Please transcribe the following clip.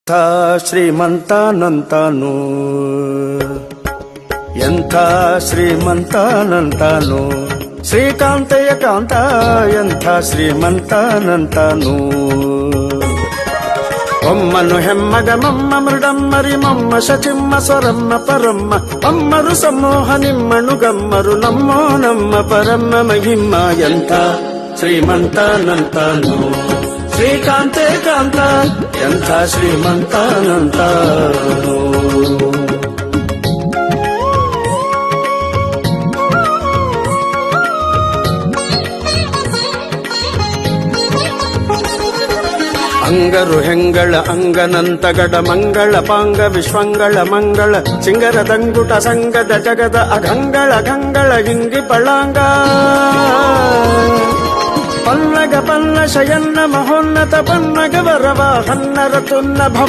ಎಂಥ ಶ್ರೀಮಂತನಂತಾನು, ಎಂಥ ಶ್ರೀಮಂತನಂತಾನು, ಶ್ರೀಕಾಂತಯ್ಯ ಕಾಂತ ಎಂಥ ಶ್ರೀಮಂತನಂತಾನು. ಒಮ್ಮನು ಹೆಮ್ಮಗ ಮಮ್ಮ ಮೃಡಮ್ಮರಿ ಮಮ್ಮ ಶಚಿಮ್ಮ ಸ್ವರಮ್ಮ ಪರಮ್ಮ ಅಮ್ಮರು ಸಮೂಹ ನಿಮ್ಮನು ಗಮ್ಮರು ನಮ್ಮೋ ನಮ್ಮ ಪರಮ್ಮ ಮಹಿಮ್ಮ. ಎಂಥ ಶ್ರೀಮಂತನಂತಾನು, ಶ್ರೀಕಾಂತೆ ಕಾಂತ ಎಂಥ ಶ್ರೀಮಂತನಂತಾನು. ಅಂಗರು ಹೆಂಗಳ ಅಂಗನಂತಗಡ ಮಂಗಳ ಪಾಂಗ ವಿಶ್ವಂಗಳ ಮಂಗಳ ಸಿಂಗರದಂಗುಟ ಸಂಗದ ಜಗದ ಅಗಂಗಳ ಗಂಗಳ ಹಿಂಗಿ ಪಳಾಂಗ ಪನ್ನಗ ಪನ್ನ ಶಯನ್ನ ಮಹೋನ್ನತ ಪನ್ನಗ ವರವ ಹನ್ನರ ತುನ್ನ ಭವ